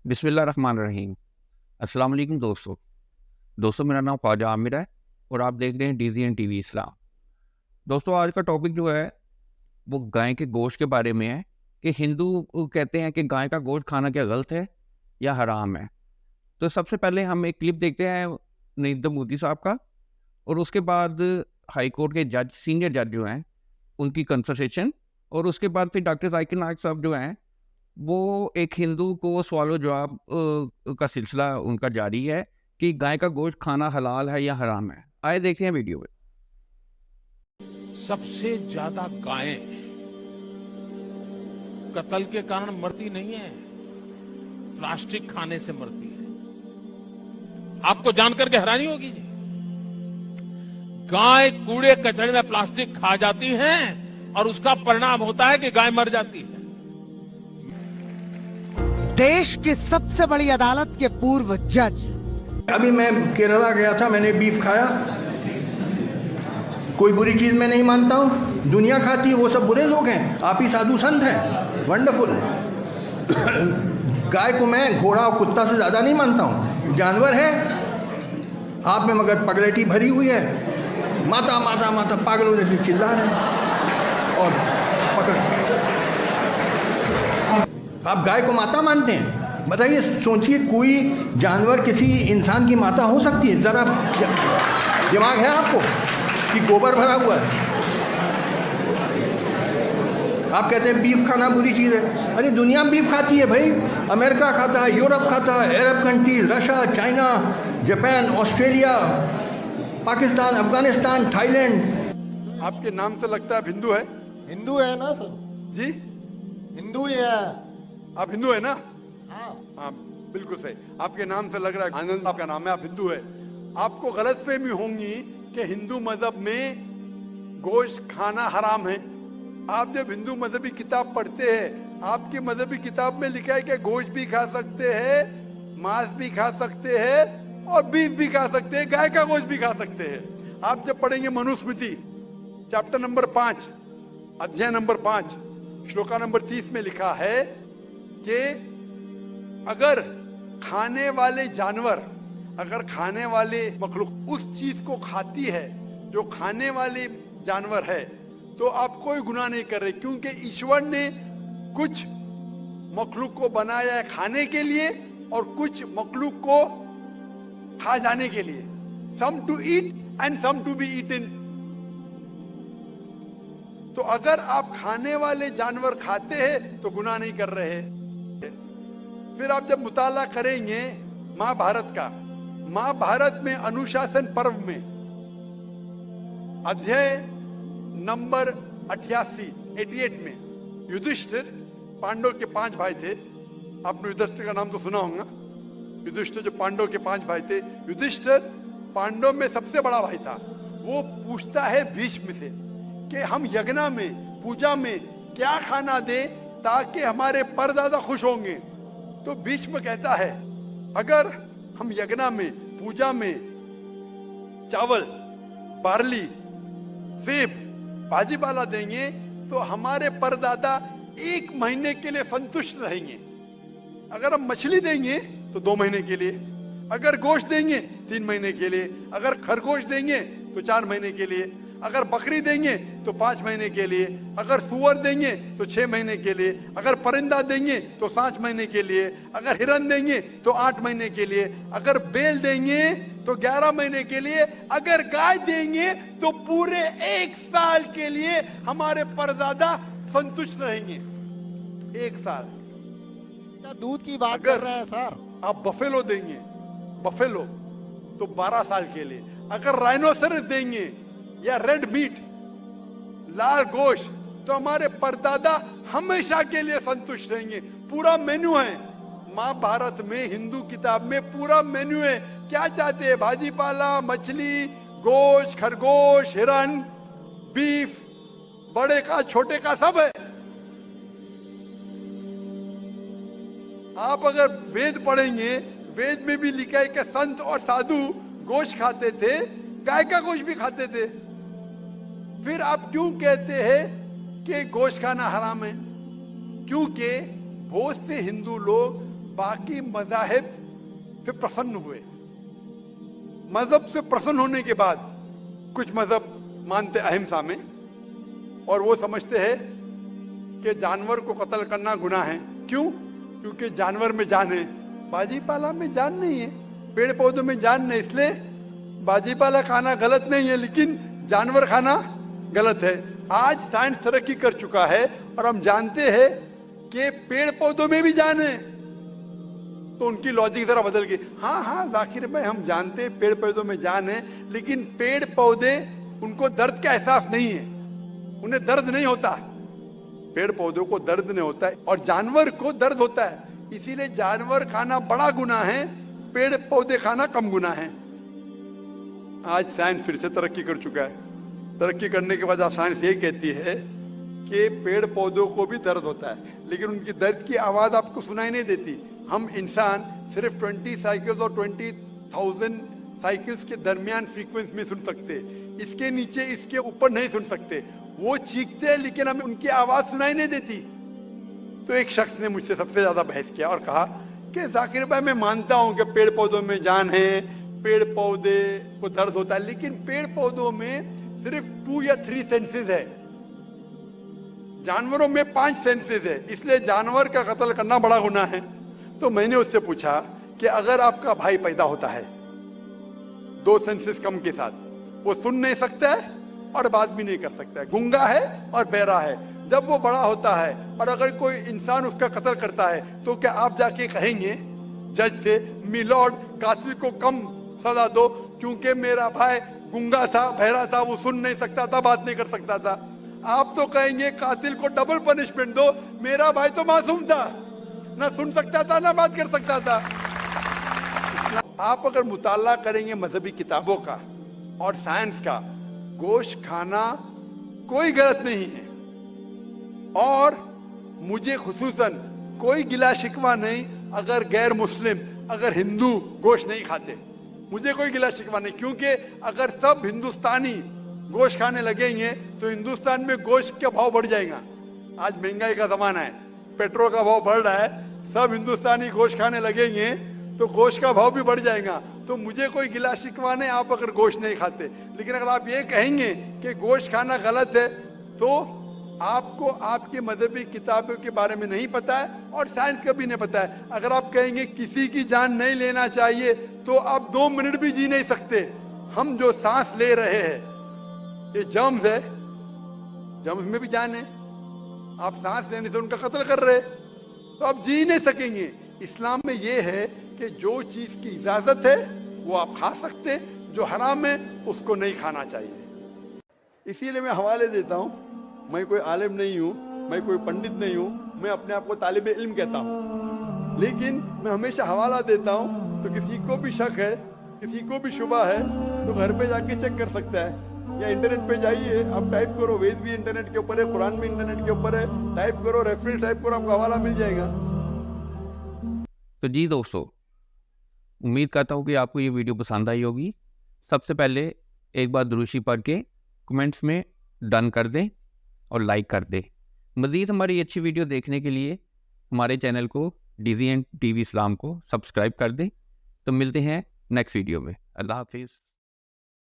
बिस्मिल्लाहिर्रहमानिर्रहीम। अस्सलाम वालेकुम दोस्तों। मेरा नाम ख्वाजा आमिर है और आप देख रहे हैं DZN टीवी इस्लाम। दोस्तों, आज का टॉपिक जो है वो गाय के गोश्त के बारे में है कि हिंदू कहते हैं कि गाय का गोश्त खाना क्या गलत है या हराम है। तो सबसे पहले हम एक क्लिप देखते हैं नरेंद्र मोदी साहब का, और उसके बाद हाई कोर्ट के जज, सीनियर जज जो हैं, उनकी कन्वर्सेशन, और उसके बाद फिर डॉक्टर जाकिर नाइक साहब जो हैं वो एक हिंदू को सवालो जवाब का सिलसिला उनका जारी है कि गाय का गोश्त खाना हलाल है या हराम है। आए देखते हैं वीडियो में। सबसे ज्यादा गायें कत्ल के कारण मरती नहीं है, प्लास्टिक खाने से मरती है। आपको जानकर के हैरानी होगी जी, गाय कूड़े कचरे में प्लास्टिक खा जाती है और उसका परिणाम होता है कि गाय मर जाती है। देश की सबसे बड़ी अदालत के पूर्व जज। अभी मैं केरला गया था, मैंने बीफ खाया, कोई बुरी चीज मैं नहीं मानता हूं। दुनिया खाती है, वो सब बुरे लोग हैं, आप ही साधु संत हैं, वंडरफुल। गाय को मैं घोड़ा और कुत्ता से ज्यादा नहीं मानता हूं, जानवर है। आप में मगर पगलेटी भरी हुई है, माता माता माता पागलों जैसे चिल्ला रहे हैं और पकड़। आप गाय को माता मानते हैं? बताइए, सोचिए, कोई जानवर किसी इंसान की माता हो सकती है? जरा दिमाग है आपको कि गोबर भरा हुआ है? आप कहते हैं बीफ खाना बुरी चीज़ है। अरे दुनिया बीफ खाती है भाई, अमेरिका खाता है, यूरोप खाता है, अरब countries, Russia, China, Japan, Australia, Pakistan, Afghanistan, Thailand. आपके नाम से लगता है हिंदू है? हिंदू है ना सर? जी, हिंदू ही है। आप हिंदू है ना? हाँ, बिल्कुल सही। आपके नाम से लग रहा है, आनंद आपका नाम है, आप हिंदू है। आपको गलतफहमी होंगी कि हिंदू मजहब में गोश्त खाना हराम है। आप जब हिंदू मजहबी किताब पढ़ते हैं, आपकी मजहबी किताब में लिखा है कि गोश्त भी खा सकते हैं, मांस भी खा सकते हैं और बीफ भी खा सकते हैं, गाय का गोश्त भी खा सकते हैं। आप जब पढ़ेंगे मनुस्मृति चैप्टर नंबर 5, अध्याय नंबर 5, श्लोका नंबर 30 में लिखा है कि अगर खाने वाले जानवर, अगर खाने वाले मखलूक उस चीज को खाती है जो खाने वाले जानवर है, तो आप कोई गुनाह नहीं कर रहे, क्योंकि ईश्वर ने कुछ मखलूक को बनाया है खाने के लिए और कुछ मखलूक को खा जाने के लिए। Some to eat and some to be eaten. तो अगर आप खाने वाले जानवर खाते हैं तो गुनाह नहीं कर रहे। फिर आप जब मुताला करेंगे महाभारत का, महाभारत में अनुशासन पर्व में अध्याय नंबर 88 में युधिष्ठिर, पांडव के 5 भाई थे। आपने युधिष्ठिर का नाम तो सुना होगा। युधिष्ठिर जो पांडव के 5 भाई थे, युधिष्ठिर पांडव में सबसे बड़ा भाई था। वो पूछता है भीष्म से कि हम यज्ञ में, पूजा में क्या खाना दे ताकि हमारे परदादा खुश होंगे। तो भीष्म कहता है, अगर हम यज्ञ में, पूजा में चावल, बार्ली, सेब, भाजी पाला देंगे तो हमारे परदादा 1 महीने के लिए संतुष्ट रहेंगे। अगर हम मछली देंगे तो 2 महीने के लिए, अगर गोश्त देंगे 3 महीने के लिए, अगर खरगोश देंगे तो 4 महीने के लिए, अगर बकरी देंगे तो 5 महीने के लिए, अगर सुअर देंगे तो 6 महीने के लिए, अगर परिंदा देंगे तो 7 महीने के लिए, अगर हिरन देंगे तो 8 महीने के लिए, अगर बैल देंगे तो 11 महीने के लिए, अगर गाय देंगे तो पूरे 1 साल के लिए हमारे परदादा संतुष्ट रहेंगे। 1 साल। क्या दूध की बात कर रहे हैं सर? आप बफेलो देंगे, बफेलो, तो 12 साल के लिए। अगर राइनोसरस देंगे या रेड मीट, लाल गोश्त, तो हमारे परदादा हमेशा के लिए संतुष्ट रहेंगे। पूरा मेन्यू है महाभारत में, हिंदू किताब में पूरा मेन्यू है। क्या चाहते हैं? भाजी पाला, मछली, गोश्त, खरगोश, हिरन, बीफ, बड़े का छोटे का सब है। आप अगर वेद पढ़ेंगे, वेद में भी लिखा है कि संत और साधु गोश्त खाते थे, गाय का गोश्त भी खाते थे। फिर आप क्यों कहते हैं कि गोश्त खाना हराम है? क्योंकि बहुत से हिंदू लोग बाकी मजाहिब से प्रसन्न हुए। मजहब से प्रसन्न होने के बाद कुछ मजहब मानते अहिंसा में, और वो समझते हैं कि जानवर को कत्ल करना गुनाह है। क्यों? क्योंकि जानवर में जान है, बाजीपाला में जान नहीं है, पेड़ पौधों में जान नहीं, इसलिए बाजीपाला खाना गलत नहीं है, लेकिन जानवर खाना गलत है। आज साइंस तरक्की कर चुका है और हम जानते हैं कि पेड़ पौधों में भी जान है, तो उनकी लॉजिक जरा बदल गई। हाँ जाकिर भाई, हम जानते हैं पेड़ पौधों में जान है, लेकिन पेड़ पौधे उनको दर्द का एहसास नहीं है, उन्हें दर्द नहीं होता। पेड़ पौधों को दर्द नहीं होता है और जानवर को दर्द होता है, इसीलिए जानवर खाना बड़ा गुनाह है, पेड़ पौधे खाना कम गुनाह है। आज साइंस फिर से तरक्की कर चुका है। तरक्की करने के बाद साइंस ये कहती है कि पेड़ पौधों को भी दर्द होता है, लेकिन उनकी दर्द की आवाज आपको सुनाई नहीं देती। हम इंसान सिर्फ 20 साइकिल्स और 20,000 साइकिल्स के दरमियान फ्रीक्वेंसी में सुन सकते, इसके नीचे इसके ऊपर नहीं सुन सकते। वो चीखते हैं लेकिन हमें उनकी आवाज सुनाई नहीं देती। तो एक शख्स ने मुझसे सबसे ज्यादा बहस किया और कहा कि जाकिर भाई, मैं मानता हूं कि पेड़ पौधों में जान है, पेड़ पौधे को दर्द होता है, लेकिन पेड़ पौधों में सिर्फ 2 या 3 सेंसेस है, जानवरों में 5 सेंसेस है, इसलिए जानवर का कत्ल करना बड़ा गुनाह है। तो मैंने उससे पूछा कि अगर आपका भाई पैदा होता है 2 सेंसेस कम के साथ, वो सुन नहीं सकता है और बात भी नहीं कर सकता है, गूंगा है और बहरा है, जब वो बड़ा होता है और अगर कोई इंसान उसका कत्ल करता है, तो क्या आप जाके कहेंगे जज से, मिलॉर्ड कातिल को कम सजा दो क्योंकि मेरा भाई गूंगा था, बहरा था, वो सुन नहीं सकता था, बात नहीं कर सकता था? आप तो कहेंगे कातिल को डबल पनिशमेंट दो, मेरा भाई तो मासूम था, ना सुन सकता था ना बात कर सकता था। आप अगर मुताला करेंगे मजहबी किताबों का और साइंस का, गोश्त खाना कोई गलत नहीं है, और मुझे खुसूसन कोई गिला शिकवा नहीं अगर गैर मुस्लिम, अगर हिंदू गोश्त नहीं खाते, मुझे कोई गिला शिकवा नहीं, क्योंकि अगर सब हिंदुस्तानी गोश्त खाने लगेंगे तो हिंदुस्तान में गोश्त का भाव बढ़ जाएगा। आज महंगाई का जमाना है, पेट्रोल का भाव बढ़ रहा है, सब हिंदुस्तानी गोश्त खाने लगेंगे तो गोश्त का भाव भी बढ़ जाएगा। तो मुझे कोई गिला शिकवा नहीं आप अगर गोश्त नहीं खाते, लेकिन अगर आप ये कहेंगे कि गोश्त खाना गलत है, तो आपको आपके मजहबी किताबों के बारे में नहीं पता है और साइंस का भी नहीं पता है। अगर आप कहेंगे किसी की जान नहीं लेना चाहिए, तो आप 2 मिनट भी जी नहीं सकते। हम जो सांस ले रहे हैं ये जर्म्स है, जर्म्स में भी जान है, आप सांस लेने से उनका कत्ल कर रहे तो आप जी नहीं सकेंगे। इस्लाम में ये है कि जो चीज की इजाजत है वो आप खा सकते, जो हराम है उसको नहीं खाना चाहिए। इसीलिए मैं हवाले देता हूं, मैं कोई आलिम नहीं हूं, मैं कोई पंडित नहीं हूं, मैं अपने आप को तालिब इल्म कहता हूं, लेकिन मैं हमेशा हवाला देता हूं। तो किसी को भी शक है, किसी को भी शुबा है, तो घर पे जाके चेक कर सकता है, या इंटरनेट पे जाइए, आप टाइप करो, वेद भी इंटरनेट के ऊपर है, कुरान भी इंटरनेट के ऊपर है, टाइप करो, रेफरेंस टाइप करो, आपको हवाला मिल जाएगा। तो जी दोस्तों, उम्मीद करता हूँ कि आपको ये वीडियो पसंद आई होगी। सबसे पहले एक बार दुरूशी पढ़ के कमेंट्स में डन कर दें और लाइक कर दें। मज़ीद हमारी अच्छी वीडियो देखने के लिए हमारे चैनल को DZN TV इस्लाम को सब्सक्राइब कर दें। तो मिलते हैं नेक्स्ट वीडियो में। अल्लाह हाफिज़।